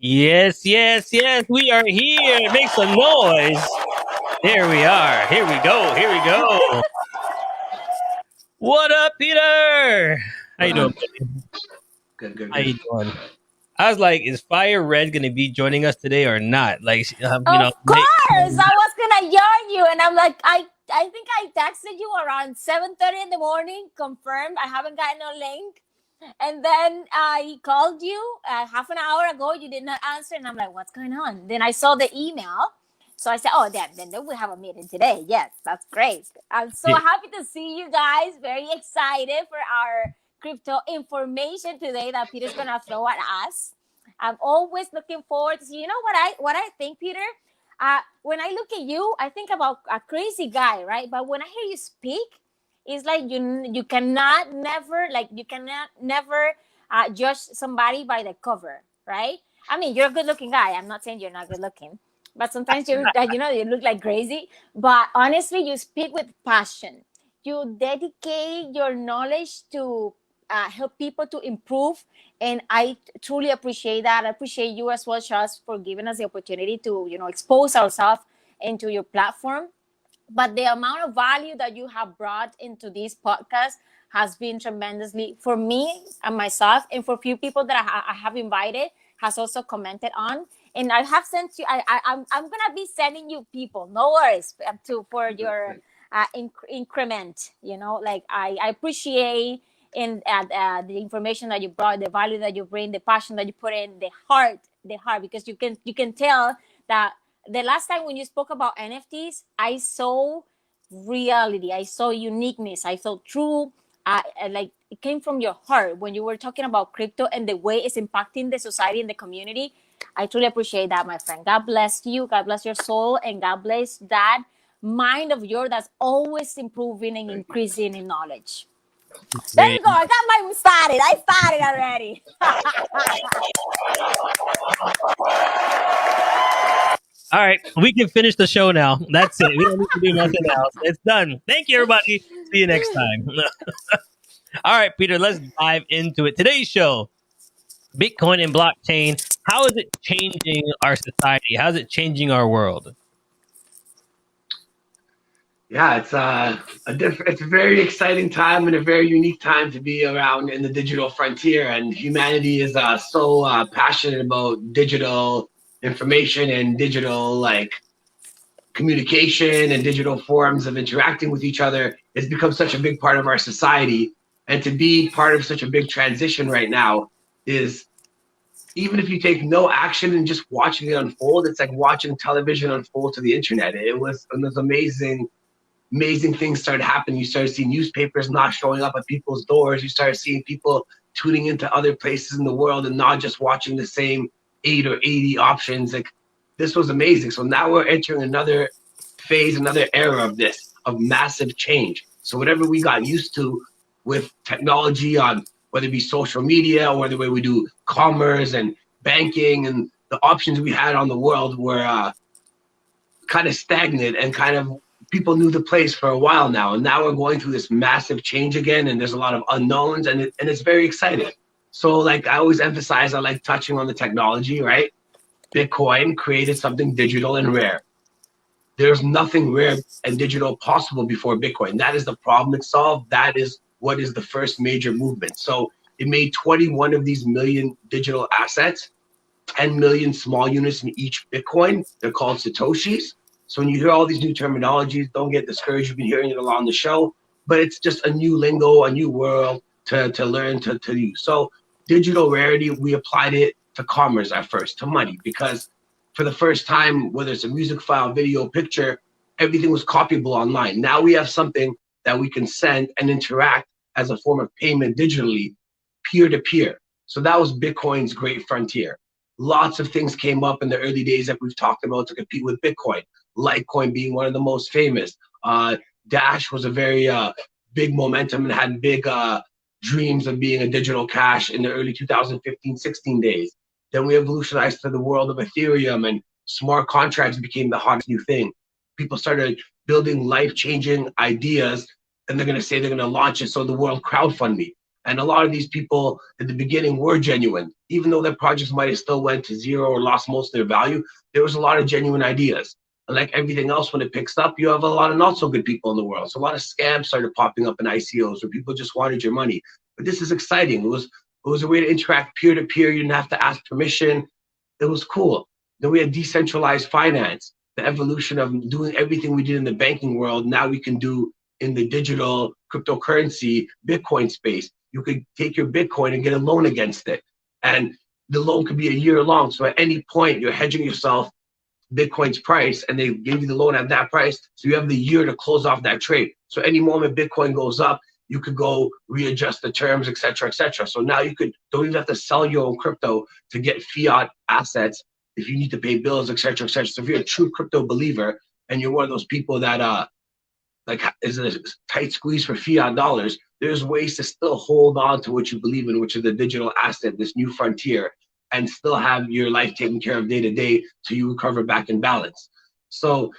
Yes, yes, yes. We are here. Make some noise. There we are. Here we go. Here we go. What up, Peter? How you What doing, up? buddy? Good, good, How good. you doing? I was like, is Fire Red going to be joining us today or not? Like, Of course, I was gonna yarn you, and I'm like, I think I texted you around 7:30 in the morning, confirmed I haven't gotten no link, and then I called you half an hour ago. You did not answer, and I'm like, what's going on? Then I saw the email, so I said, oh, then we have a meeting today. Yes, that's great. I'm so Yeah. happy to see you guys. Very excited for our crypto information today that Peter's gonna throw at us. I'm always looking forward to see. You know what I think, Peter? When I look at you, I think about a crazy guy, right? But when I hear you speak, it's like you cannot never like you cannot never judge somebody by the cover, right? I mean, you're a good looking guy. I'm not saying you're not good looking, but sometimes you look like crazy. But honestly, you speak with passion. You dedicate your knowledge to help people to improve, and I truly appreciate that. I appreciate you as well, Charles, for giving us the opportunity to expose ourselves into your platform. But the amount of value that you have brought into this podcast has been tremendously for me and myself, and for a few people that I have invited has also commented on. And I have sent you. I'm gonna be sending you people. No worries to for your increment. Like I appreciate in the information that you brought, the value that you bring, the passion that you put in, the heart, because you can tell that the last time when you spoke about NFTs, I saw reality, I saw uniqueness, I saw true. Like it came from your heart when you were talking about crypto and the way it's impacting the society and the community. I truly appreciate that, my friend. God bless you. God bless your soul, and God bless that mind of yours that's always improving and Thank you. increasing in knowledge. There Great. you go. I got my started. I started already. All right. We can finish the show now. That's it. We don't need to do nothing else. It's done. Thank you, everybody. See you next time. All right, Peter, let's dive into it. Today's show, Bitcoin and blockchain. How is it changing our society? How is it changing our world? Yeah, it's it's a very exciting time and a very unique time to be around in the digital frontier. And humanity is so passionate about digital information and digital communication and digital forms of interacting with each other. It's become such a big part of our society, and to be part of such a big transition right now is, even if you take no action and just watching it unfold, it's like watching television unfold to the internet. It was amazing. Amazing things started happening. You started seeing newspapers not showing up at people's doors. You started seeing people tuning into other places in the world and not just watching the same 8 or 80 options. Like, this was amazing. So now we're entering another phase, another era of massive change. So whatever we got used to with technology, on whether it be social media or the way we do commerce and banking, and the options we had on the world were kind of stagnant, and kind of people knew the place for a while now. And now we're going through this massive change again, and there's a lot of unknowns, and it's very exciting. So like I always emphasize, I like touching on the technology, right? Bitcoin created something digital and rare. There's nothing rare and digital possible before Bitcoin. That is the problem it solved. That is what is the first major movement. So it made 21 of these million digital assets, 10 million small units in each Bitcoin. They're called Satoshis. So when you hear all these new terminologies, don't get discouraged. You've been hearing it along the show, but it's just a new lingo, a new world to learn to use. So digital rarity, we applied it to commerce at first, to money, because for the first time, whether it's a music file, video, picture, everything was copyable online. Now we have something that we can send and interact as a form of payment digitally, peer to peer. So that was Bitcoin's great frontier. Lots of things came up in the early days that we've talked about to compete with Bitcoin. Litecoin being one of the most famous. Dash was a very big momentum and had big dreams of being a digital cash in the early 2015-16 days. Then we evolutionized to the world of Ethereum, and smart contracts became the hottest new thing. People started building life-changing ideas, and they're going to say they're going to launch it, so the world crowdfund me. And a lot of these people in the beginning were genuine. Even though their projects might have still went to zero or lost most of their value, there was a lot of genuine ideas. And like everything else, when it picks up, you have a lot of not so good people in the world. So a lot of scams started popping up in ICOs where people just wanted your money. But this is exciting. It was a way to interact peer to peer. You didn't have to ask permission. It was cool. Then we had decentralized finance, the evolution of doing everything we did in the banking world. Now we can do in the digital cryptocurrency Bitcoin space. You could take your Bitcoin and get a loan against it. And the loan could be a year long. So at any point, you're hedging yourself Bitcoin's price, and they give you the loan at that price. So you have the year to close off that trade. So any moment Bitcoin goes up, you could go readjust the terms, et cetera, et cetera. So now you don't even have to sell your own crypto to get fiat assets if you need to pay bills, et cetera, et cetera. So if you're a true crypto believer and you're one of those people that like is a tight squeeze for fiat dollars, there's ways to still hold on to what you believe in, which is the digital asset, this new frontier, and still have your life taken care of day to day till you recover back in balance. So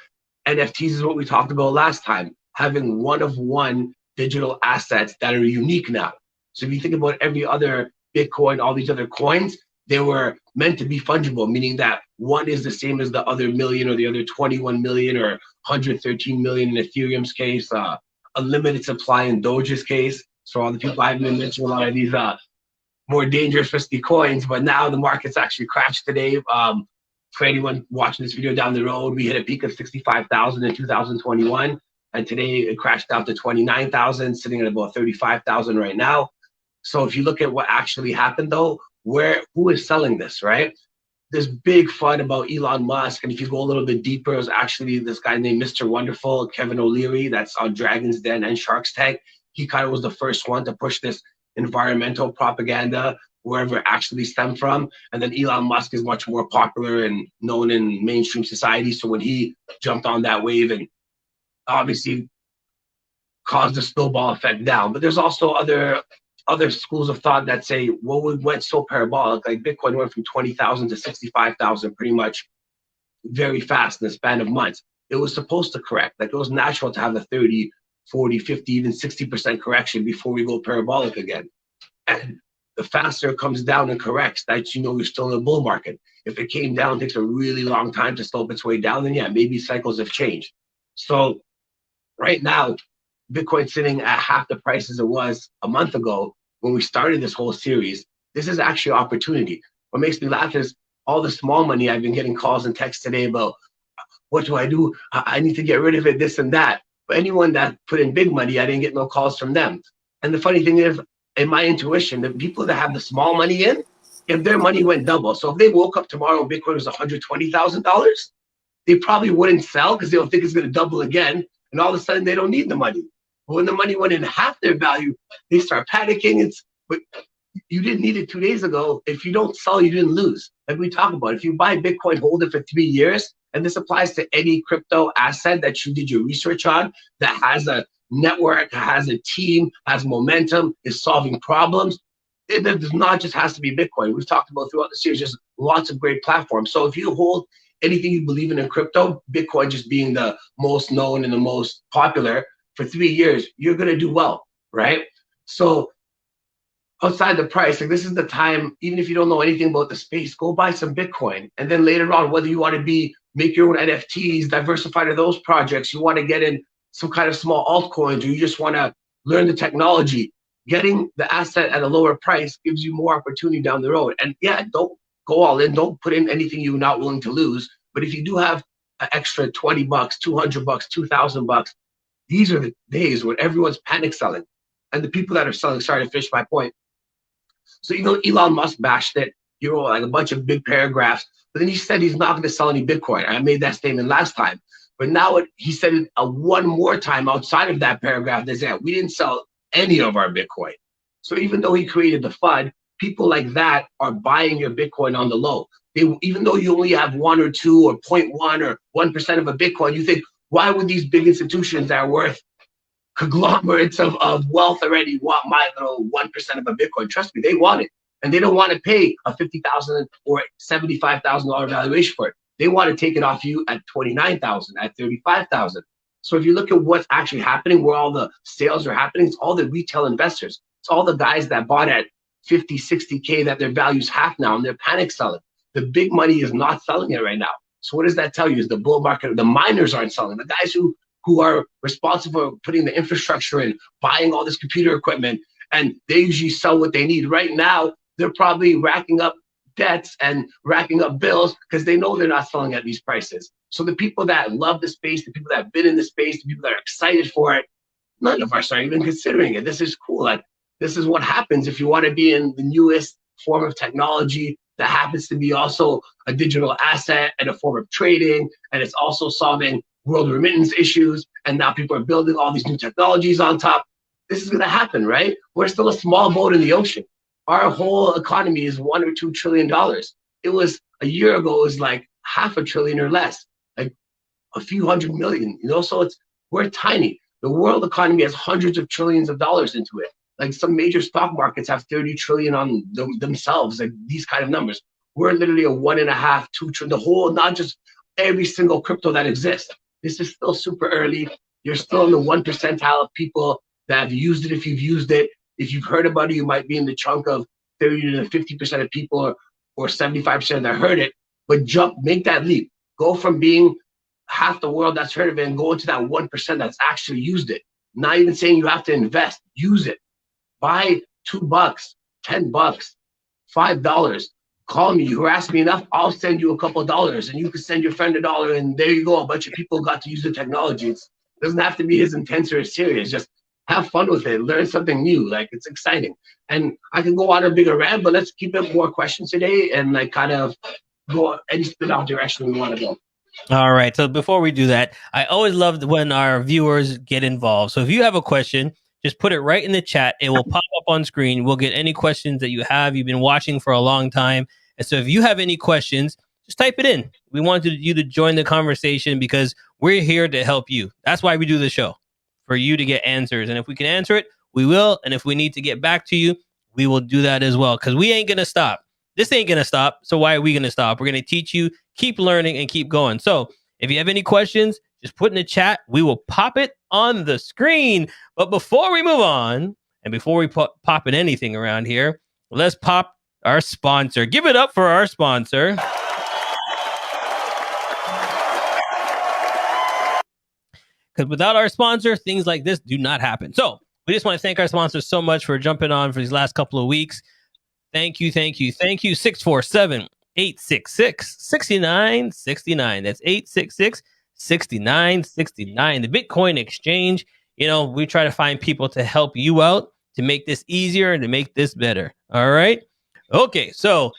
NFTs is what we talked about last time, having one of one digital assets that are unique now. So if you think about every other Bitcoin, all these other coins, they were meant to be fungible, meaning that one is the same as the other million or the other 21 million or 113 million in Ethereum's case, a limited supply in Doge's case. So all the people I've been mentioning, a lot of these more dangerous, risky coins, but now the market's actually crashed today. For anyone watching this video down the road, we hit a peak of 65,000 in 2021, and today it crashed down to 29,000, sitting at about 35,000 right now. So if you look at what actually happened though, who is selling this, right? This big fun about Elon Musk, and if you go a little bit deeper, it was actually this guy named Mr. Wonderful, Kevin O'Leary, that's on Dragon's Den and Shark's Tank. He kind of was the first one to push this environmental propaganda, wherever it actually stemmed from. And then Elon Musk is much more popular and known in mainstream society. So when he jumped on that wave and obviously caused a snowball effect down, but there's also other schools of thought that say, well, we went so parabolic, like Bitcoin went from 20,000 to 65,000 pretty much very fast in the span of months. It was supposed to correct. Like it was natural to have the 30, 40, 50, even 60% correction before we go parabolic again. And the faster it comes down and corrects, that you know you're still in a bull market. If it came down, it takes a really long time to slope its way down, then yeah, maybe cycles have changed. So right now, Bitcoin's sitting at half the price as it was a month ago when we started this whole series. This is actually an opportunity. What makes me laugh is all the small money I've been getting calls and texts today about, what do I do? I need to get rid of it, this and that. But anyone that put in big money, I didn't get no calls from them. And the funny thing is, in my intuition, the people that have the small money in, if their money went double, so if they woke up tomorrow and Bitcoin was $120,000, they probably wouldn't sell because they don't think it's going to double again. And all of a sudden, they don't need the money. But when the money went in half their value, they start panicking. But you didn't need it 2 days ago. If you don't sell, you didn't lose. Like we talk about, if you buy Bitcoin, hold it for 3 years, and this applies to any crypto asset that you did your research on, that has a network, has a team, has momentum, is solving problems. It does not just has to be Bitcoin. We've talked about throughout the series, just lots of great platforms. So if you hold anything you believe in crypto, Bitcoin just being the most known and the most popular for 3 years, you're going to do well, right? So outside the price, like this is the time, even if you don't know anything about the space, go buy some Bitcoin. And then later on, whether you want to make your own NFTs, diversify to those projects, you want to get in some kind of small altcoins, or you just want to learn the technology, getting the asset at a lower price gives you more opportunity down the road. And yeah, don't go all in. Don't put in anything you're not willing to lose. But if you do have an extra $20, $200, $2,000, these are the days when everyone's panic selling. And the people that are selling, sorry to finish my point. So Elon Musk bashed it, like a bunch of big paragraphs, but then he said he's not going to sell any Bitcoin. I made that statement last time. But now he said it one more time outside of that paragraph. They said, we didn't sell any of our Bitcoin. So even though he created the FUD, people like that are buying your Bitcoin on the low. Even though you only have 1 or 2 or 0.1 or 1% of a Bitcoin, you think, why would these big institutions that are worth conglomerates of wealth already want my little 1% of a Bitcoin? Trust me, they want it. And they don't want to pay a $50,000 or $75,000 valuation for it. They want to take it off you at $29,000, at $35,000. So if you look at what's actually happening, where all the sales are happening, it's all the retail investors. It's all the guys that bought at 50, 60K that their value's half now and they're panic selling. The big money is not selling it right now. So what does that tell you? Is the bull market, the miners aren't selling. The guys who are responsible for putting the infrastructure in, buying all this computer equipment, and they usually sell what they need. Right now, they're probably racking up debts and racking up bills because they know they're not selling at these prices. So the people that love the space, the people that have been in the space, the people that are excited for it, none of us are even considering it. This is cool. Like, this is what happens if you want to be in the newest form of technology that happens to be also a digital asset and a form of trading, and it's also solving world remittance issues, and now people are building all these new technologies on top. This is going to happen, right? We're still a small boat in the ocean. Our whole economy is $1 or $2 trillion. It was a year ago, it was like $500 billion or less, like a few hundred million, so we're tiny. The world economy has hundreds of trillions of dollars into it. Like some major stock markets have 30 trillion on themselves, like these kind of numbers. We're literally a 1.5, 2 trillion, the whole, not just every single crypto that exists. This is still super early. You're still in the 1 percentile of people that have used it. If you've used it, if you've heard about it, you might be in the chunk of 30 to 50% of people or 75% that heard it. But make that leap. Go from being half the world that's heard of it and go into that 1% that's actually used it. Not even saying you have to invest, use it. Buy $2, $10, $5. Call me, you harass me enough, I'll send you a couple of dollars and you can send your friend $1 and there you go. A bunch of people got to use the technology. It doesn't have to be as intense or as serious. Just have fun with it, learn something new. Like, it's exciting. And I can go on a bigger rant, but let's keep it more questions today and like kind of go any spin-off direction we want to go. All right. So before we do that, I always love when our viewers get involved. So if you have a question, just put it right in the chat. It will pop up on screen. We'll get any questions that you have. You've been watching for a long time. And so if you have any questions, just type it in. We want you to join the conversation because we're here to help you. That's why we do the show, for you to get answers. And if we can answer it, we will. And if we need to get back to you, we will do that as well, because we ain't going to stop. This ain't going to stop. So why are we going to stop? We're going to teach you, keep learning, and keep going. So if you have any questions, just put in the chat. We will pop it on the screen. But before we move on, and before we pop in anything around here, let's pop our sponsor. Give it up for our sponsor. Because without our sponsor, things like this do not happen. So we just want to thank our sponsors so much for jumping on for these last couple of weeks. Thank you, thank you, thank you. 647-866-6969. That's 866-6969. The Bitcoin exchange. We try to find people to help you out, to make this easier and to make this better. All right. Okay. So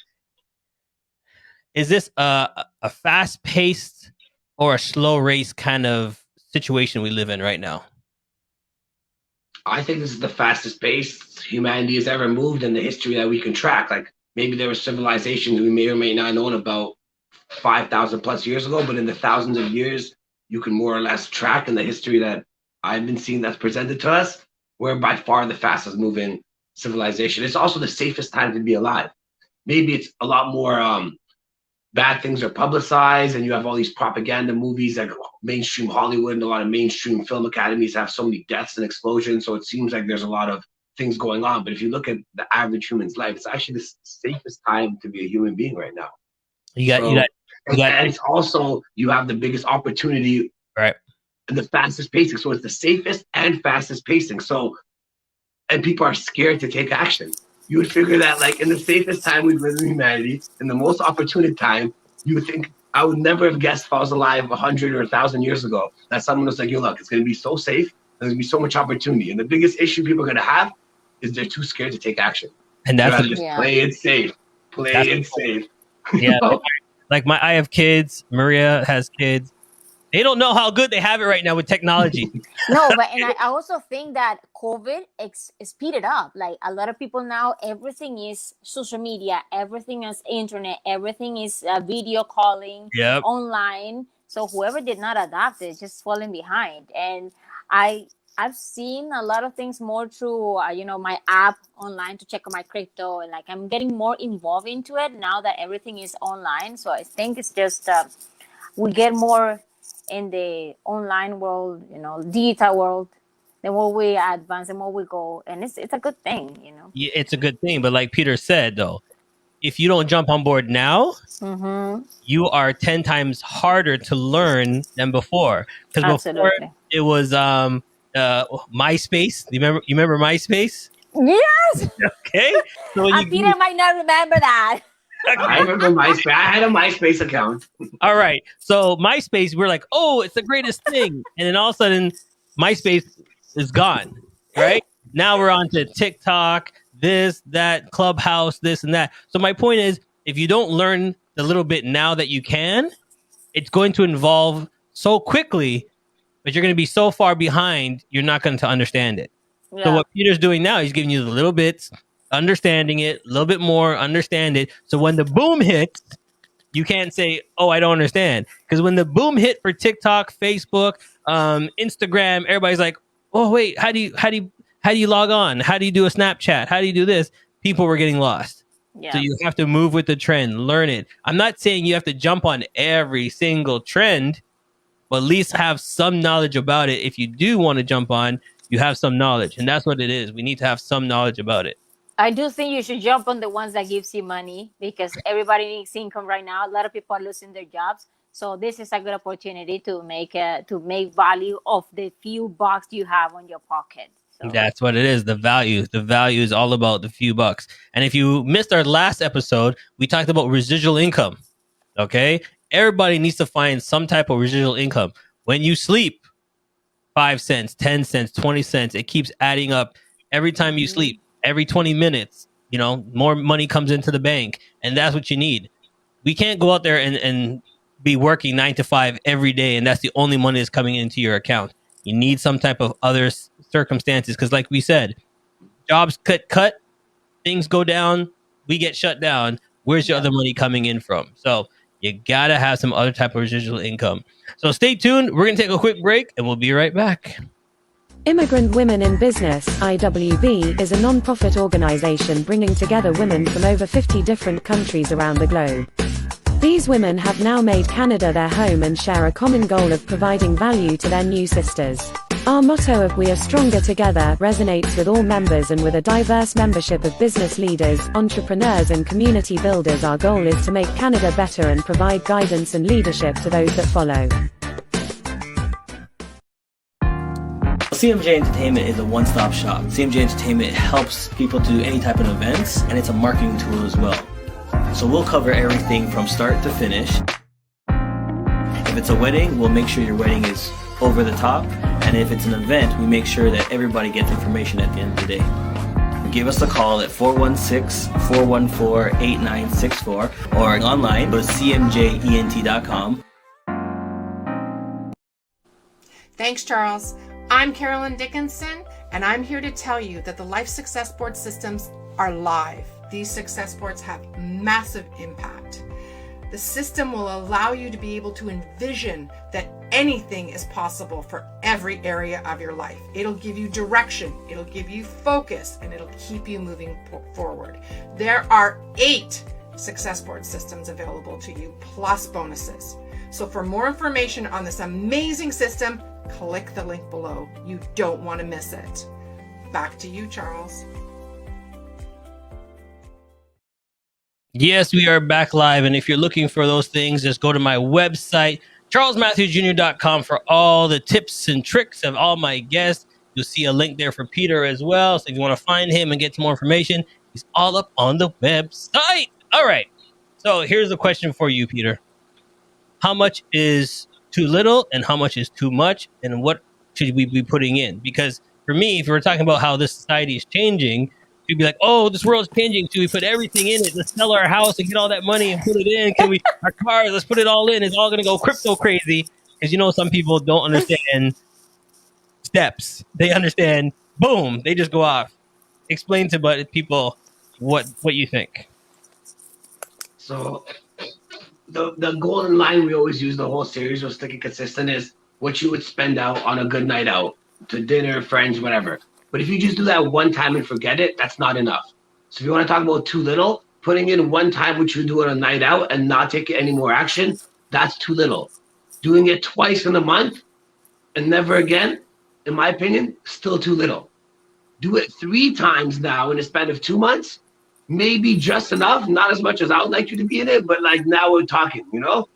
is this a fast-paced or a slow race kind of situation we live in right now? I think this is the fastest pace humanity has ever moved in the history that we can track. Like, maybe there were civilizations we may or may not have known about 5,000 plus years ago, but in the thousands of years, you can more or less track in the history that I've been seeing that's presented to us. We're by far the fastest moving civilization. It's also the safest time to be alive. Maybe it's a lot more bad things are publicized, and you have all these propaganda movies, like mainstream Hollywood and a lot of mainstream film academies have so many deaths and explosions. So it seems like there's a lot of things going on. But if you look at the average human's life, it's actually the safest time to be a human being right now. And it's also, you have the biggest opportunity, right? And the fastest pacing. So it's the safest and fastest pacing. So, and people are scared to take action. You would figure that, like, in the safest time we've lived in humanity, in the most opportune time, you would think, I would never have guessed if I was alive 100 or 1,000 years ago that someone was like, yo, look, it's going to be so safe. There's going to be so much opportunity. And the biggest issue people are going to have is they're too scared to take action. And that's just play it safe. Yeah. Like I have kids. Maria has kids. They don't know how good they have it right now with technology. No, but and I also think that COVID speeded up. Like, a lot of people now, everything is social media, everything is internet, everything is video calling, online. So whoever did not adapt it just falling behind. And I've seen a lot of things more through my app online to check on my crypto, and like I'm getting more involved into it now that everything is online. So I think it's just we get more in the online world, digital world. the more we advance, the more we go, and it's a good thing, you know. It's a good thing. But like Peter said, though, if you don't jump on board now, Mm-hmm. you are 10 times harder to learn than before. Because before Absolutely. it was MySpace. You remember MySpace? Yes. Okay. So when Peter might not remember that. I remember MySpace. I had a MySpace account. All right. So MySpace, we're like, oh, it's the greatest thing. And then all of a sudden, MySpace is gone. Right? Now we're on to TikTok, this, that, Clubhouse, this and that. So my point is, if you don't learn the little bit now that you can, it's going to evolve so quickly, but you're going to be so far behind, you're not going to understand it. Yeah. So what Peter's doing now, he's giving you the little bits, understanding it, a little bit more, understand it. So when the boom hits, you can't say, oh, I don't understand. Because when the boom hit for TikTok, Facebook, Instagram, everybody's like, oh, wait, how do you log on? How do you do a Snapchat? How do you do this? People were getting lost. Yeah. So you have to move with the trend, learn it. I'm not saying you have to jump on every single trend, but at least have some knowledge about it. If you do want to jump on, you have some knowledge. And that's what it is. We need to have some knowledge about it. I do think you should jump on the ones that gives you money, because everybody needs income right now. A lot of people are losing their jobs. So this is a good opportunity to make value of the few bucks you have on your pocket. So. That's what it is. The value is all about the few bucks. And if you missed our last episode, we talked about residual income. Okay. Everybody needs to find some type of residual income. When you sleep, 5 cents, 10 cents, 20 cents, it keeps adding up every time you sleep. Every 20 minutes, more money comes into the bank. And that's what you need. We can't go out there and be working 9 to 5 every day, and that's the only money that's coming into your account. You need some type of other circumstances, because like we said, jobs cut, things go down, we get shut down. Where's your other money coming in from? So you got to have some other type of residual income. So stay tuned. We're going to take a quick break, and we'll be right back. Immigrant Women in Business, IWB, is a non-profit organization bringing together women from over 50 different countries around the globe. These women have now made Canada their home and share a common goal of providing value to their new sisters. Our motto of "We are stronger together" resonates with all members, and with a diverse membership of business leaders, entrepreneurs and community builders, our goal is to make Canada better and provide guidance and leadership to those that follow. CMJ Entertainment is a one-stop shop. CMJ Entertainment helps people do any type of events, and it's a marketing tool as well. So we'll cover everything from start to finish. If it's a wedding, we'll make sure your wedding is over the top. And if it's an event, we make sure that everybody gets information at the end of the day. Give us a call at 416-414-8964 or online, go to cmjent.com. Thanks, Charles. I'm Carolyn Dickinson, and I'm here to tell you that the Life Success Board systems are live. These success boards have massive impact. The system will allow you to be able to envision that anything is possible for every area of your life. It'll give you direction, it'll give you focus, and it'll keep you moving forward. There are 8 success board systems available to you, plus bonuses. So for more information on this amazing system, click the link below. You don't want to miss it. Back to you, Charles. Yes, we are back live. And if you're looking for those things, just go to my website, charlesmatthewsjr.com, for all the tips and tricks of all my guests. You'll see a link there for Peter as well. So if you want to find him and get some more information, he's all up on the website. All right. So here's the question for you, Peter. How much is too little and how much is too much, and what should we be putting in? Because for me, if we're talking about how this society is changing, you'd be like, oh, this world's changing. So we put everything in it. Let's sell our house and get all that money and put it in. Our cars, let's put it all in. It's all going to go crypto crazy. Because, some people don't understand steps. They understand, boom, they just go off. Explain to people what you think. So the golden line we always use the whole series of sticking consistent is what you would spend out on a good night out, to dinner, friends, whatever. But if you just do that one time and forget it, that's not enough. So if you want to talk about too little, putting in one time which you do on a night out and not take any more action, that's too little. Doing it twice in a month and never again in my opinion, still too little. Do it 3 times now in a span of 2 months, maybe just enough, not as much as I would like you to be in it, but like now we're talking, you know?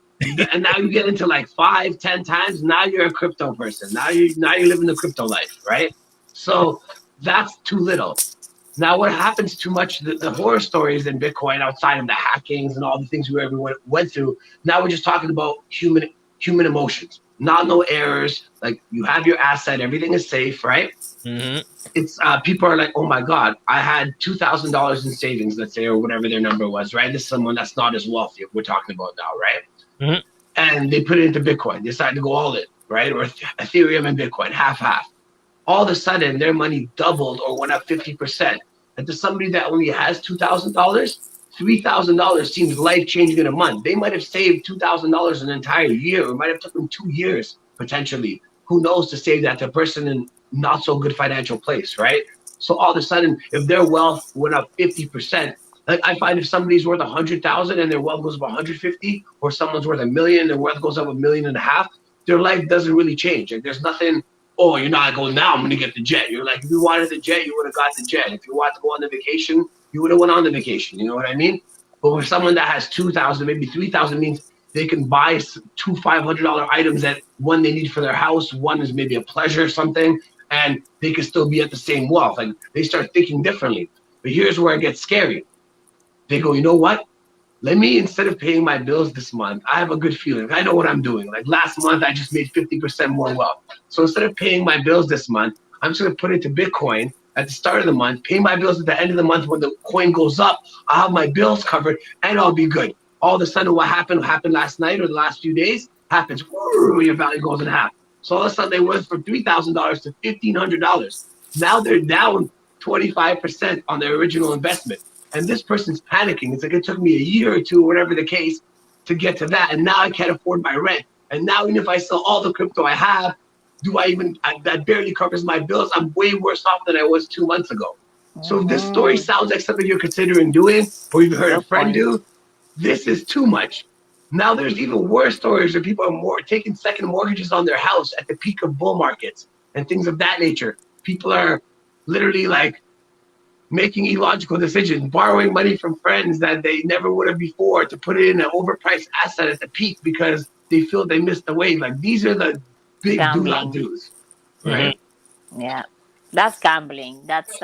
And now you get into like 5, 10 times, now you're a crypto person. Now you living the crypto life, right? So that's too little. Now what happens too much, the horror stories in Bitcoin outside of the hackings and all the things everyone went through, now we're just talking about human emotions, no errors, like you have your asset, everything is safe, right? It's people are like, oh my God, I had $2,000 in savings, let's say, or whatever their number was, right? This is someone that's not as wealthy we're talking about now, right? And they put it into Bitcoin, decide to go all in, right? Or Ethereum and Bitcoin, half. All of a sudden, their money doubled or went up 50%. And to somebody that only has $2,000, $3,000 seems life-changing in a month. They might have saved $2,000 an entire year, or might have taken 2 years, potentially. Who knows, to save that to a person in not so good financial place, right? So all of a sudden, if their wealth went up 50%, like I find if somebody's worth 100,000 and their wealth goes up 150, or someone's worth $1 million and their wealth goes up $1.5 million, their life doesn't really change. Like there's nothing, oh, you're not going, now I'm going to get the jet. You're like, if you wanted the jet, you would have got the jet. If you wanted to go on the vacation, you would have went on the vacation. You know what I mean? But for someone that has 2,000, maybe 3,000, means they can buy 2 $500 items that one they need for their house, one is maybe a pleasure or something, and they can still be at the same wealth. Like they start thinking differently. But here's where it gets scary. They go, you know what? Let me, instead of paying my bills this month, I have a good feeling. I know what I'm doing. Like last month, I just made 50% more wealth. So instead of paying my bills this month, I'm just going to put it to Bitcoin at the start of the month, pay my bills at the end of the month. When the coin goes up, I'll have my bills covered and I'll be good. All of a sudden, what happened last night or the last few days happens. Your value goes in half. So all of a sudden, they went from $3,000 to $1,500. Now they're down 25% on their original investment. And this person's panicking. It's like, it took me a year or two, whatever the case, to get to that. And now I can't afford my rent. And now even if I sell all the crypto I have, that barely covers my bills. I'm way worse off than I was 2 months ago. So if this story sounds like something you're considering doing, or you've heard a friend do, this is too much. Now there's even worse stories where people are taking second mortgages on their house at the peak of bull markets and things of that nature. People are literally like making illogical decisions, borrowing money from friends that they never would have before to put it in an overpriced asset at the peak because they feel they missed the wave. Like these are the big do not do's, right? Yeah, that's gambling. That's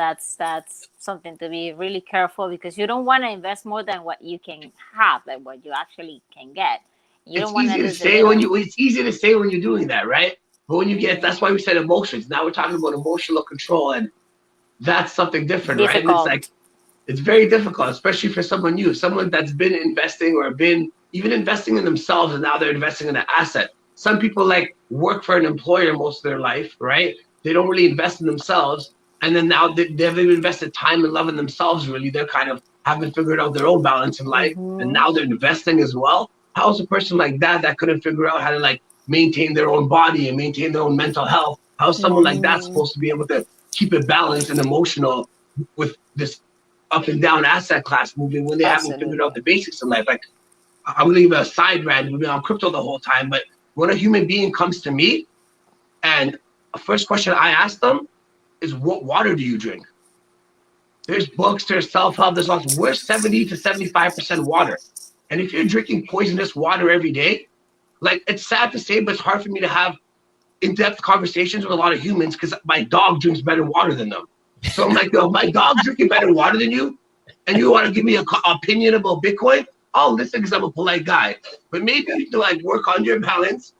something to be really careful, because you don't want to invest more than what you can have, like what you actually can get. It's easy to say when you're doing that, right? But when you get, that's why we said emotions. Now we're talking about emotional control, and that's something different, right? And it's like, it's very difficult, especially for someone new, someone that's been investing or been even investing in themselves, and now they're investing in an asset. Some people like work for an employer most of their life, right? They don't really invest in themselves. And then now they've invested time and love in themselves, really. They're kind of haven't figured out their own balance in life. And now they're investing as well. How is a person like that couldn't figure out how to like maintain their own body and maintain their own mental health? How is someone like that supposed to be able to keep it balanced and emotional with this up and down asset class moving when they haven't figured out the basics in life? Like, I'm gonna leave a side rant. We've been on crypto the whole time, but when a human being comes to me, and the first question I ask them is, what water do you drink? There's books, there's self-help, there's lots. We're 70 to 75% water. And if you're drinking poisonous water every day, like, it's sad to say, but it's hard for me to have in-depth conversations with a lot of humans because my dog drinks better water than them. So I'm like, yo, my dog's drinking better water than you, and you want to give me an opinion about Bitcoin? I'll listen because I'm a polite guy. But maybe you need to like work on your balance,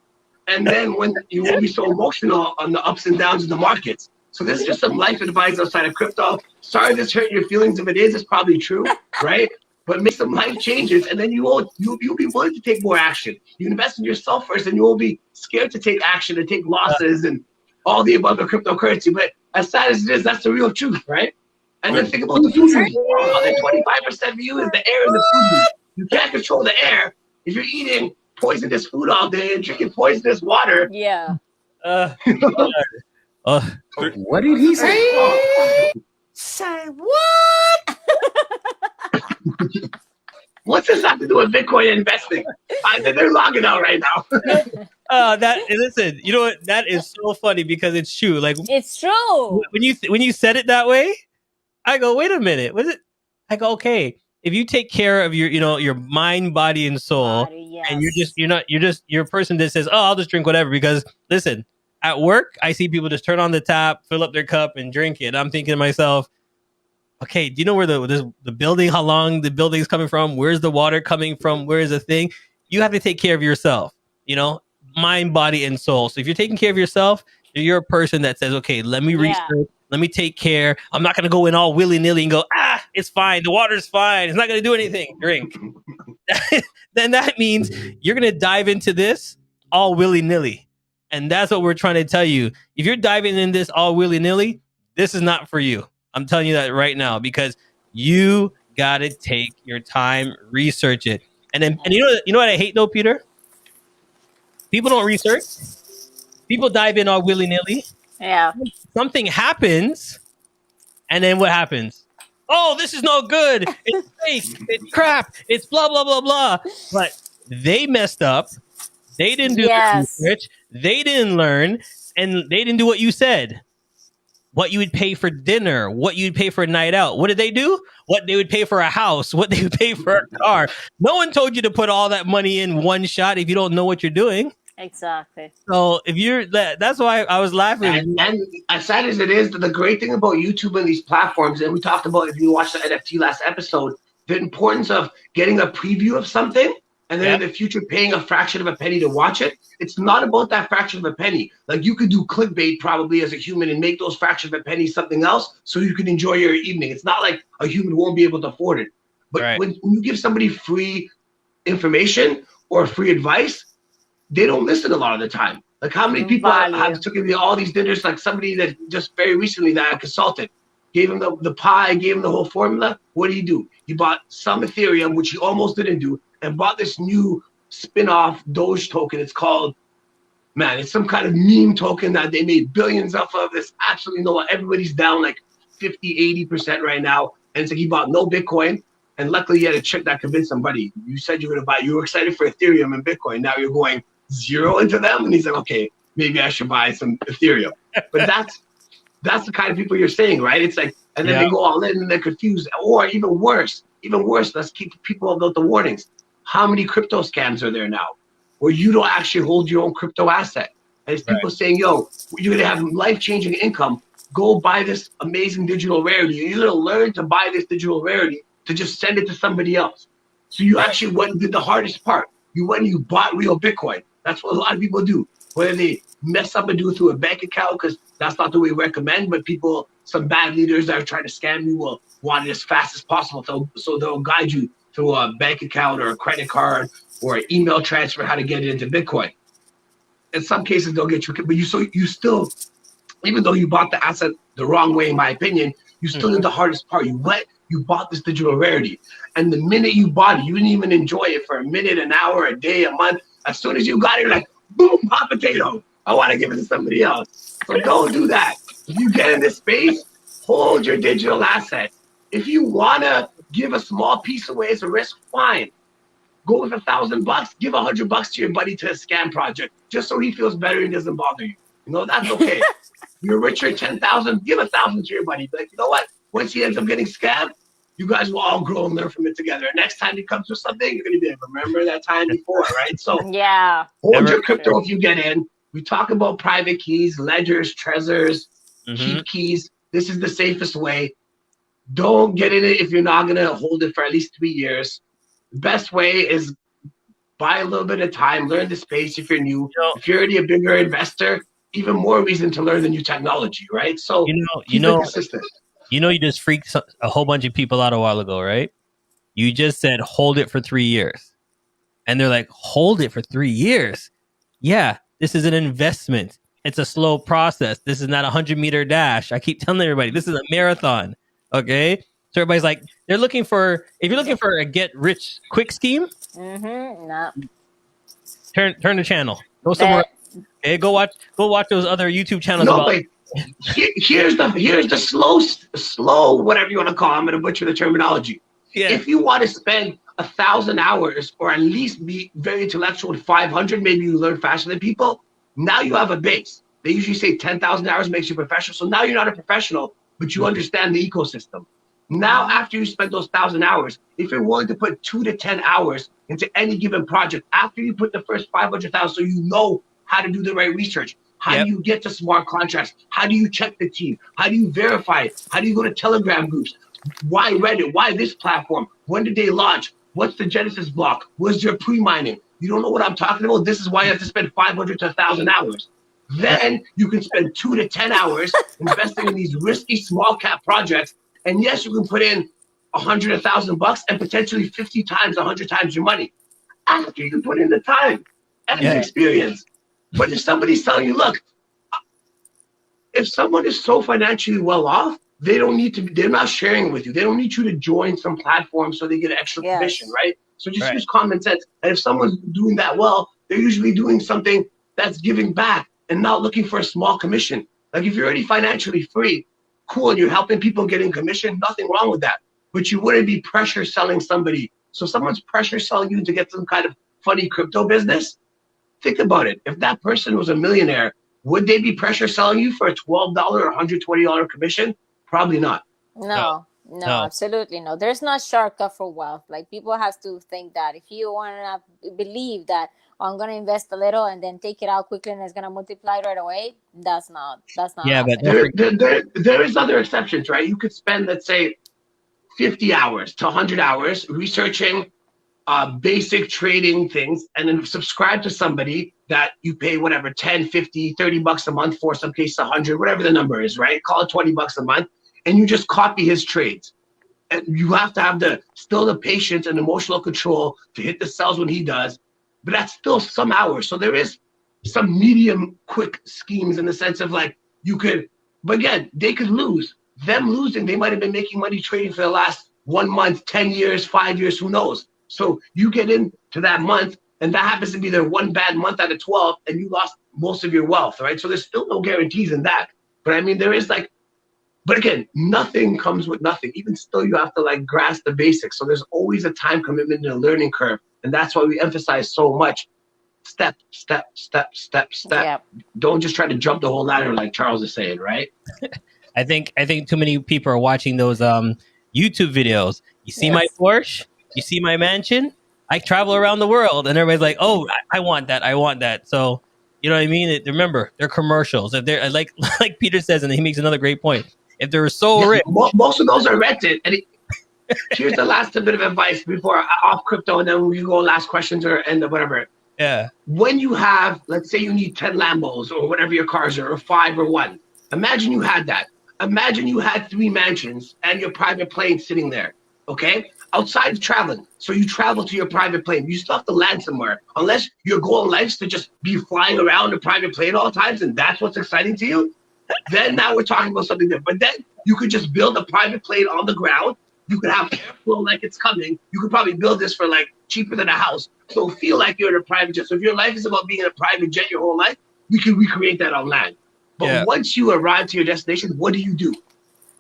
and then when you won't be so emotional on the ups and downs of the markets. So this is just some life advice outside of crypto. Sorry this hurt your feelings. If it is, it's probably true, right? But make some life changes, and then you'll be willing to take more action. You invest in yourself first, and you won't be scared to take action and take losses and all the above of cryptocurrency. But as sad as it is, that's the real truth, right? And then think about the food. The 25% of you is the air and the food. You can't control the air. If you're eating poisonous food all day and drinking poisonous water. Yeah. What did he say? Say what? What's this have to do with Bitcoin investing? They're logging out right now. Listen, you know what? That is so funny because it's true. Like It's true. when you said it that way, I go, wait a minute, was it? I go, okay. If you take care of your, your mind, body, and soul, Body, and yes. you're a person that says, oh, I'll just drink whatever. Because listen, at work, I see people just turn on the tap, fill up their cup, and drink it. I'm thinking to myself, okay, do you know where the building, how long the building is coming from? Where's the water coming from? Where is the thing? You have to take care of yourself, mind, body, and soul. So if you're taking care of yourself, you're a person that says, okay, let me research, let me take care. I'm not going to go in all willy-nilly and go, it's fine. The water's fine. It's not going to do anything. Drink. Then that means you're going to dive into this all willy-nilly. And that's what we're trying to tell you. If you're diving in this all willy-nilly, this is not for you. I'm telling you that right now, because you got to take your time, research it. And you know what I hate though, Peter? People don't research. People dive in all willy-nilly. Yeah. Something happens, and then what happens? Oh, this is no good. It's fake. It's crap. It's blah, blah, blah, blah. But they messed up. They didn't do the research. They didn't learn, and they didn't do what you said. What you would pay for dinner, what you'd pay for a night out. What did they do? What they would pay for a house, what they would pay for a car. No one told you to put all that money in one shot if you don't know what you're doing. Exactly. So if you're that's why I was laughing. And as sad as it is, the great thing about YouTube and these platforms, and we talked about, if you watched the NFT last episode, the importance of getting a preview of something and then in the future paying a fraction of a penny to watch it. It's not about that fraction of a penny. Like, you could do clickbait probably as a human and make those fractions of a penny something else so you can enjoy your evening. It's not like a human won't be able to afford it. But when you give somebody free information or free advice, they don't listen a lot of the time. Like, how many people have taken me all these dinners? Like, somebody that just very recently that I consulted, gave him the pie, gave him the whole formula. What do? He bought some Ethereum, which he almost didn't do, and bought this new spin-off Doge token. It's called, it's some kind of meme token that they made billions off of. It's absolutely everybody's down like 50, 80% right now. And it's like, he bought no Bitcoin. And luckily he had a chick that convinced somebody. You said you were going to buy, you were excited for Ethereum and Bitcoin. Now you're going zero into them. And he's like, okay, maybe I should buy some Ethereum. But that's the kind of people you're saying, right? It's like, and then they go all in and they're confused. Or even worse, let's keep people about the warnings. How many crypto scams are there now where you don't actually hold your own crypto asset? And it's people saying, yo, you're going to have life-changing income. Go buy this amazing digital rarity. You're going to learn to buy this digital rarity to just send it to somebody else. So you actually went and did the hardest part. You went and you bought real Bitcoin. That's what a lot of people do. Whether they mess up and do it through a bank account, because that's not the way we recommend, but some bad leaders that are trying to scam you will want it as fast as possible. So they'll guide you through a bank account or a credit card or an email transfer, how to get it into Bitcoin. In some cases, they'll get you, but you still, even though you bought the asset the wrong way, in my opinion, you still did the hardest part. You bought this digital rarity. And the minute you bought it, you didn't even enjoy it for a minute, an hour, a day, a month. As soon as you got it, you're like, boom, hot potato. I want to give it to somebody else. So don't do that. If you get in this space, hold your digital asset. If you want to give a small piece away as a risk, fine. Go with $1,000. Give $100 to your buddy to a scam project, just so he feels better and doesn't bother you. That's okay. You're richer, 10,000. Give 1,000 to your buddy. But you know what? Once he ends up getting scammed, you guys will all grow and learn from it together. Next time he comes with something, you're gonna be like, remember that time before, right? So hold your crypto if you get in. We talk about private keys, ledgers, treasures, keep keys. This is the safest way. Don't get in it if you're not gonna hold it for at least 3 years. The best way is buy a little bit of time, learn the space if you're new. If you're already a bigger investor, even more reason to learn the new technology, right? So keep it consistent. You just freaked a whole bunch of people out a while ago, right? You just said, hold it for 3 years. And they're like, hold it for 3 years? Yeah, this is an investment. It's a slow process. This is not a 100-meter dash. I keep telling everybody, this is a marathon, okay? So everybody's like, if you're looking for a get-rich-quick scheme, no. Turn the channel. Go somewhere. Okay, go watch those other YouTube channels. Here's the slow, whatever you want to call it. I'm going to butcher the terminology. Yeah. If you want to spend 1,000 hours or at least be very intellectual with 500, maybe you learn faster than people. Now you have a base. They usually say 10,000 hours makes you professional. So now you're not a professional, but you understand the ecosystem. Now, after you spend those 1,000 hours, if you're willing to put 2 to 10 hours into any given project, after you put the first 500,000, so you know how to do the right research, how do you get to smart contracts? How do you check the team? How do you verify it? How do you go to Telegram groups? Why Reddit? Why this platform? When did they launch? What's the Genesis block? What's your pre-mining? You don't know what I'm talking about? This is why you have to spend 500 to 1,000 hours. Then you can spend 2 to 10 hours investing in these risky small cap projects. And yes, you can put in 100, 1,000 bucks and potentially 50 times, 100 times your money after you put in the time and the experience. But if somebody's telling you, look, if someone is so financially well off, they don't need to, they're not sharing with you. They don't need you to join some platform so they get an extra commission, right? So just use common sense. And if someone's doing that well, they're usually doing something that's giving back and not looking for a small commission. Like if you're already financially free, cool, and you're helping people get in commission, nothing wrong with that. But you wouldn't be pressure selling somebody. So someone's pressure selling you to get some kind of funny crypto business. Think about it. If that person was a millionaire, would they be pressure selling you for a $12 or $120 commission? Probably not. No, absolutely no. There's no shortcut for wealth. Like people have to think that if you want to believe that I'm going to invest a little and then take it out quickly and it's going to multiply right away, that's not happening. But there is other exceptions, right? You could spend, let's say, 50 hours to 100 hours researching basic trading things and then subscribe to somebody that you pay whatever, 10, 50, 30 bucks a month for, some cases 100, whatever the number is, right? Call it 20 bucks a month. And you just copy his trades. And you have to have still the patience and emotional control to hit the cells when he does. But that's still some hours. So there is some medium quick schemes in the sense of like you could, but again, they could lose. Them losing, they might have been making money trading for the last 1 month, 10 years, 5 years, who knows? So you get into that month and that happens to be their one bad month out of 12 and you lost most of your wealth, right? So there's still no guarantees in that. But I mean, there is like, but again, nothing comes with nothing. Even still, you have to like grasp the basics. So there's always a time commitment and a learning curve. And that's why we emphasize so much step. Yep. Don't just try to jump the whole ladder like Charles is saying, right? I think too many people are watching those YouTube videos. You see my Porsche? You see my mansion? I travel around the world. And everybody's like, oh, I want that. So, you know what I mean? Remember, they're commercials. If they're like Peter says, and he makes another great point. If they were so rich. Most of those are rented. And here's the last bit of advice before off crypto, and then we go last questions or end of whatever. Yeah. When you have, let's say you need 10 Lambos or whatever your cars are, or 5 or 1. Imagine you had that. Imagine you had 3 mansions and your private plane sitting there, okay? Outside of traveling. So you travel to your private plane. You still have to land somewhere. Unless your goal in life is to just be flying around a private plane all the times and that's what's exciting to you. Then now we're talking about something different. But then you could just build a private plane on the ground. You could have airflow like it's coming. You could probably build this for like cheaper than a house. So feel like you're in a private jet. So if your life is about being in a private jet your whole life, we can recreate that on land. But once you arrive to your destination, what do you do?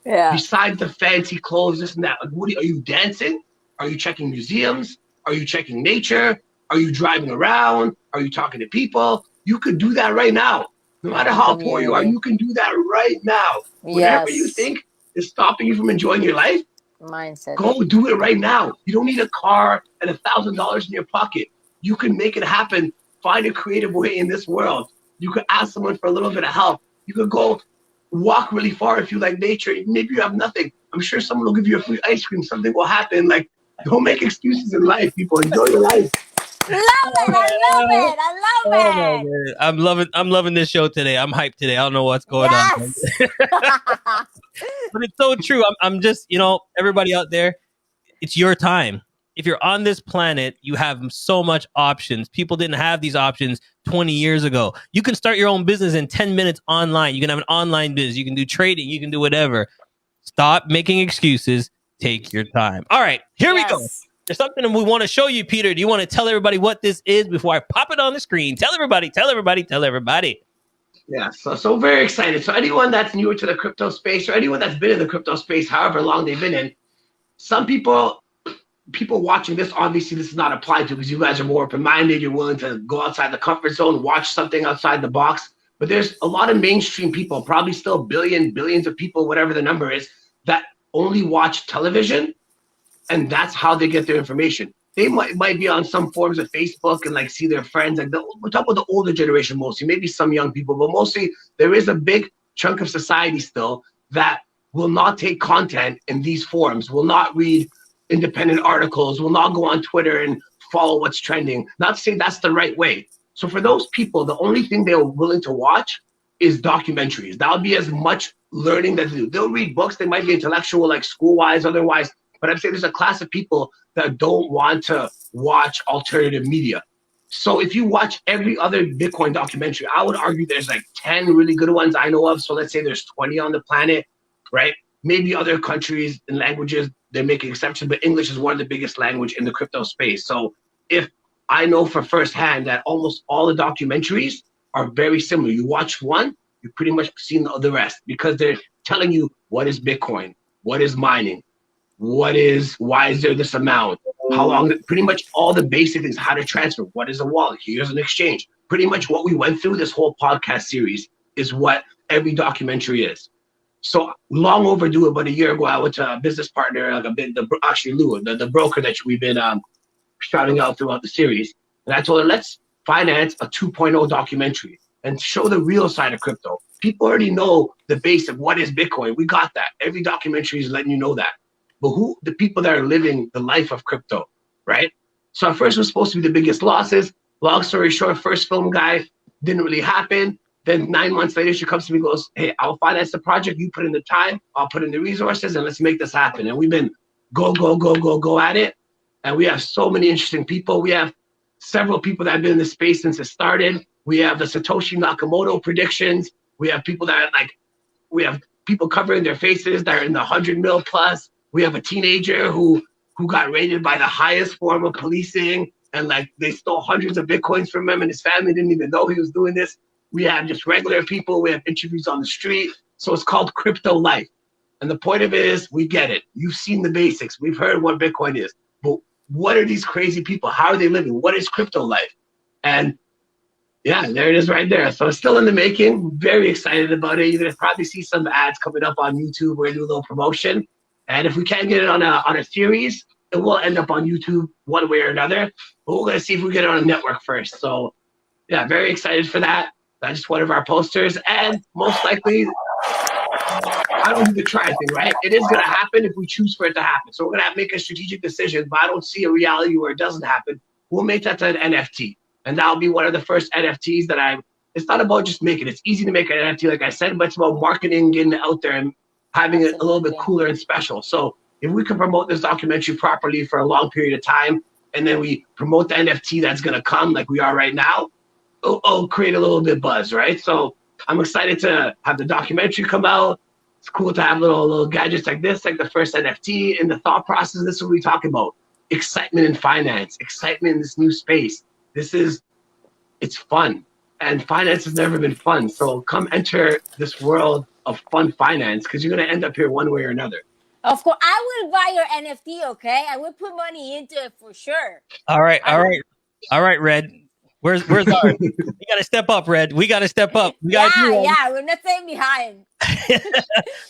Yeah. Besides the fancy clothes, this and that, like, are you dancing? Are you checking museums? Are you checking nature? Are you driving around? Are you talking to people? You could do that right now. No matter how poor you are, you can do that right now. Whatever you think is stopping you from enjoying your life, mindset. go do it right now. You don't need a car and $1,000 in your pocket. You can make it happen. Find a creative way in this world. You could ask someone for a little bit of help. You could go walk really far if you like nature. Maybe you have nothing. I'm sure someone will give you a free ice cream. Something will happen. Like, don't make excuses in life, people. Enjoy your life. Love it. I love it. I'm loving this show today. I'm hyped today. I don't know what's going on. But it's so true. I'm just, everybody out there, it's your time. If you're on this planet, you have so much options. People didn't have these options 20 years ago. You can start your own business in 10 minutes online. You can have an online business. You can do trading. You can do whatever. Stop making excuses. Take your time. All right, here we go. There's something we want to show you, Peter. Do you want to tell everybody what this is before I pop it on the screen? Tell everybody. Yeah, so very excited. So anyone that's newer to the crypto space or anyone that's been in the crypto space, however long they've been in, some people people watching this, obviously this is not applied to because you guys are more open-minded. You're willing to go outside the comfort zone, watch something outside the box. But there's a lot of mainstream people, probably still billions of people, whatever the number is, that only watch television, and that's how they get their information. They might be on some forms of Facebook and like see their friends. Like we're talking about the older generation mostly, maybe some young people, but mostly there is a big chunk of society still that will not take content in these forums, will not read independent articles, will not go on Twitter and follow what's trending. Not to say that's the right way. So for those people, the only thing they're willing to watch is documentaries. That'll be as much learning that they do. They'll read books. They might be intellectual, like school-wise, otherwise. But I'm saying there's a class of people that don't want to watch alternative media. So if you watch every other Bitcoin documentary, I would argue there's like 10 really good ones I know of. So let's say there's 20 on the planet, right? Maybe other countries and languages, they're making exceptions, but English is one of the biggest language in the crypto space. So if I know for firsthand that almost all the documentaries are very similar. You watch one, you pretty much seen the rest because they're telling you what is Bitcoin, what is mining, why is there this amount, how long, pretty much all the basic things, how to transfer, what is a wallet, here's an exchange. Pretty much what we went through this whole podcast series is what every documentary is. So long overdue, about a year ago, I went to a business partner, like actually Lou, the broker that we've been shouting out throughout the series. And I told her, let's finance a 2.0 documentary and show the real side of crypto. People already know the base of what is Bitcoin. We got that. Every documentary is letting you know that. But who the people that are living the life of crypto, right? So at first it was supposed to be the biggest losses. Long story short, first film guy didn't really happen. Then 9 months later, she comes to me and goes, hey, I'll finance the project. You put in the time, I'll put in the resources, and let's make this happen. And we've been go at it. And we have so many interesting people. We have several people that have been in the space since it started. We have the Satoshi Nakamoto predictions. We have people that are we have people covering their faces that are in the 100 mil plus. We have a teenager who got raided by the highest form of policing, and they stole hundreds of Bitcoins from him, and his family didn't even know he was doing this. We have just regular people. We have interviews on the street. So it's called Crypto Life. And the point of it is, we get it. You've seen the basics. We've heard what Bitcoin is. But what are these crazy people? How are they living? What is crypto life? And yeah, there it is right there. So it's still in the making. Very excited about it. You're going to probably see some ads coming up on YouTube. We're going to do a little promotion. And if we can't get it on a series, it will end up on YouTube one way or another. But we're going to see if we get it on a network first. So yeah, very excited for that. That's just one of our posters. And most likely, I don't do the try thing, right? It is going to happen if we choose for it to happen. So we're going to have to make a strategic decision, but I don't see a reality where it doesn't happen. We'll make that to an NFT. And that'll be one of the first NFTs that it's not about just making it. It's easy to make an NFT, like I said, but it's about marketing, getting it out there and having it a little bit cooler and special. So if we can promote this documentary properly for a long period of time, and then we promote the NFT that's going to come like we are right now, it'll create a little bit buzz, right? So I'm excited to have the documentary come out. It's cool to have little gadgets like this, like the first NFT. In the thought process, this is what we talk about. Excitement in finance, excitement in this new space. It's fun. And finance has never been fun. So come enter this world of fun finance because you're going to end up here one way or another. Of course, I will buy your NFT, okay? I will put money into it for sure. All right, Red. Where's ours? We got to step up, Red. We got to step up. Yeah, we're not staying behind.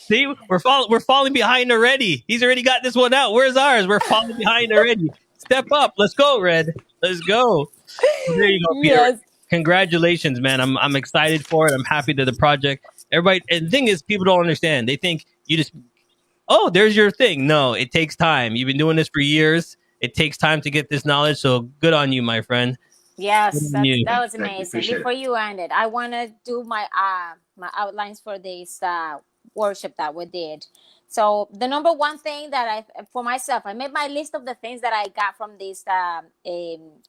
See, we're falling behind already. He's already got this one out. Where's ours? We're falling behind already. Step up. Let's go, Red. Let's go. There you go, Peter. Yes. Congratulations, man. I'm excited for it. I'm happy to the project. Everybody, and the thing is, people don't understand. They think you just, oh, there's your thing. No, it takes time. You've been doing this for years. It takes time to get this knowledge. So good on you, my friend. Yes, that was amazing. Before you end it, I want to do my outlines for this workshop that we did. So the number one thing that for myself, I made my list of the things that I got from these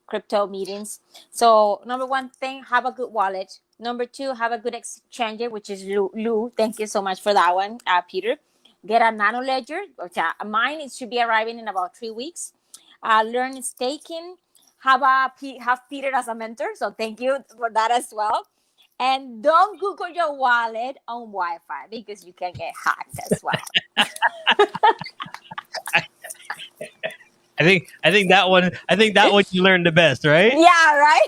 crypto meetings. So number one thing, have a good wallet. Number two, have a good exchanger, which is Lou. Thank you so much for that one, Peter. Get a nano ledger. Mine, it should be arriving in about 3 weeks. Learn staking. Have Peter as a mentor. So thank you for that as well. And don't Google your wallet on Wi-Fi because you can get hacked as well. I think that one. I think that one you learned the best, right? Yeah, right.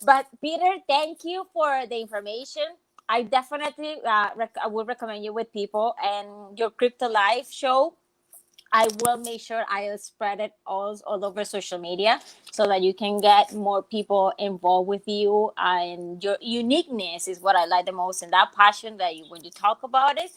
But Peter, thank you for the information. I definitely I would recommend you with people, and your Crypto Life show, I will make sure I'll spread it all over social media so that you can get more people involved with you. And your uniqueness is what I like the most, and that passion that you, when you talk about it,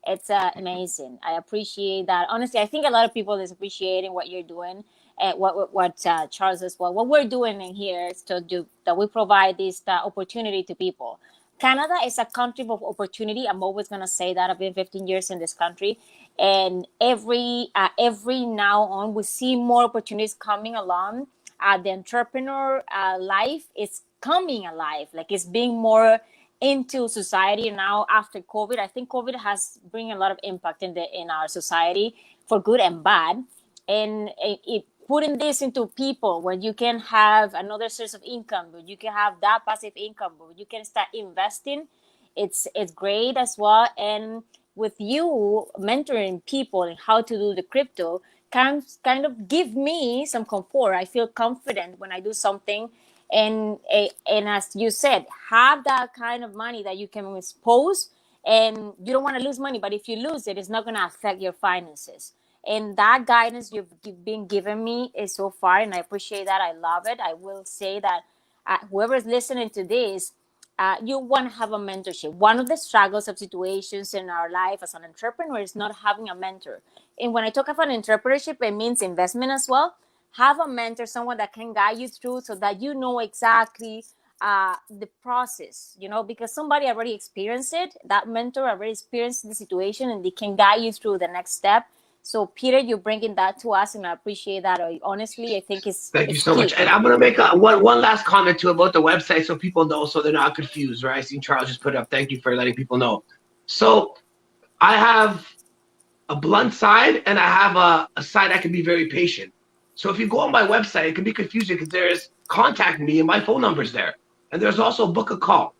it's amazing. I appreciate that. Honestly, I think a lot of people is appreciating what you're doing, and what Charles as well. What we're doing in here is to do that. We provide this opportunity to people. Canada is a country of opportunity. I'm always gonna say that. I've been 15 years in this country, and every now on we see more opportunities coming along. The entrepreneur life is coming alive, like it's being more into society now after COVID. I think COVID has bring a lot of impact in our society for good and bad, and it putting this into people where you can have another source of income, where you can have that passive income, where you can start investing. It's great as well. And with you mentoring people and how to do the crypto kind of give me some comfort. I feel confident when I do something, and as you said, have that kind of money that you can expose, and you don't want to lose money, but if you lose it, it's not going to affect your finances. And that guidance you've been giving me is so far, and I appreciate that. I love it. I will say that whoever's listening to this, you want to have a mentorship. One of the struggles of situations in our life as an entrepreneur is not having a mentor. And when I talk about entrepreneurship, it means investment as well. Have a mentor, someone that can guide you through so that you know exactly the process, because somebody already experienced it. That mentor already experienced the situation, and they can guide you through the next step. So, Peter, you're bringing that to us, and I appreciate that. Honestly, I think Thank you it's so key. much. And I'm going to make one last comment too about the website so people know, so they're not confused, right? I seen Charles just put it up. Thank you for letting people know. So I have a blunt side, and I have a side I can be very patient. So if you go on my website, it can be confusing because there's contact me and my phone number's there. And there's also book a call.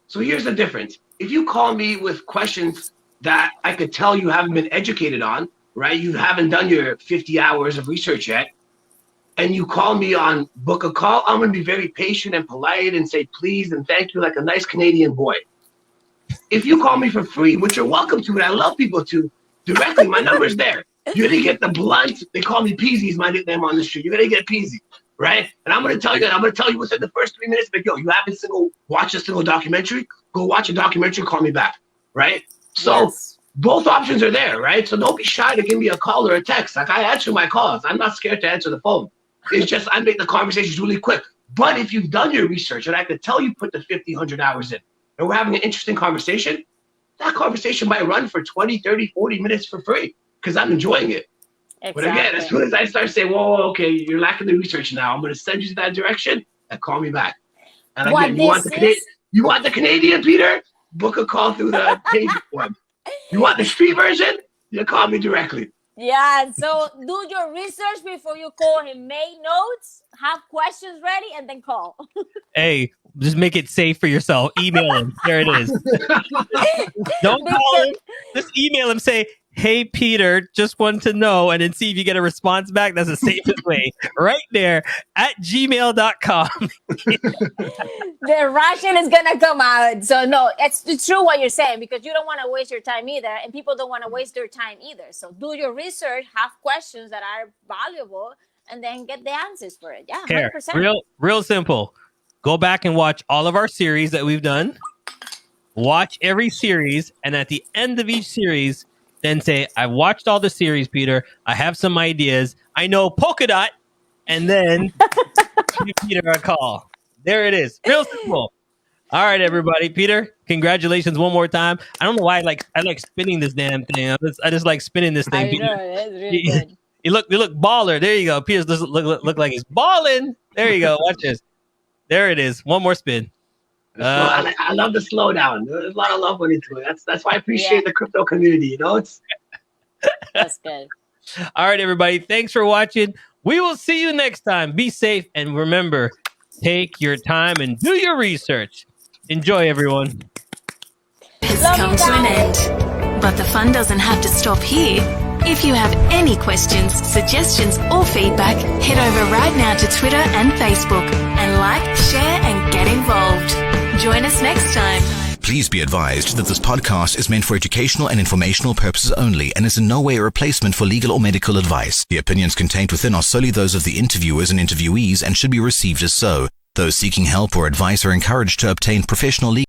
So here's the difference. If you call me with questions that I could tell you haven't been educated on, right? You haven't done your 50 hours of research yet, and you call me on book a call, I'm going to be very patient and polite and say please and thank you like a nice Canadian boy. If you call me for free, which you're welcome to, and I love people to, directly, my number's there. You're going to get the blunt. They call me Peasy is my nickname on the street. You're going to get Peasy, right? And I'm going to tell you within the first 3 minutes, but yo, you haven't watched a single documentary? Go watch a documentary, call me back, right? So Yes. Both options are there, right? So don't be shy to give me a call or a text. Like, I answer my calls. I'm not scared to answer the phone. It's just I make the conversations really quick. But if you've done your research, and I could tell you put the 50, 100 hours in, and we're having an interesting conversation, that conversation might run for 20, 30, 40 minutes for free because I'm enjoying it. Exactly. But again, as soon as I start saying, whoa, okay, you're lacking the research now, I'm going to send you to that direction, and call me back. And again, you want the Canadian, Peter? Book a call through the page form. You want the street version? You call me directly. Yeah, so do your research before you call him. Make notes, have questions ready, and then call. Hey, just make it safe for yourself. Email him. There it is. Don't call him. Just email him. Say, hey, Peter, just want to know, and then see if you get a response back. That's the safest way. Right there at gmail.com. The Russian is going to come out. So, no, it's true what you're saying, because you don't want to waste your time either, and people don't want to waste their time either. So do your research, have questions that are valuable, and then get the answers for it. Yeah, 100%. Real simple. Go back and watch all of our series that we've done. Watch every series, and at the end of each series, then say, I watched all the series, Peter. I have some ideas. I know polka dot, and then give Peter a call. There it is. Real simple. All right, everybody. Peter, congratulations one more time. I don't know why I like spinning this damn thing. I just like spinning this thing. I know, it's really good. You look baller. There you go. Peter doesn't look like he's balling. There you go. Watch this. There it is. One more spin. I love the slowdown. There's a lot of love went into it. That's why I appreciate the crypto community. That's good. All right, everybody. Thanks for watching. We will see you next time. Be safe, and remember, take your time and do your research. Enjoy, everyone. Has come to an end, but the fun doesn't have to stop here. If you have any questions, suggestions, or feedback, head over right now to Twitter and Facebook and like, share, and get involved. Join us next time. Please be advised that this podcast is meant for educational and informational purposes only and is in no way a replacement for legal or medical advice. The opinions contained within are solely those of the interviewers and interviewees and should be received as so. Those seeking help or advice are encouraged to obtain professional legal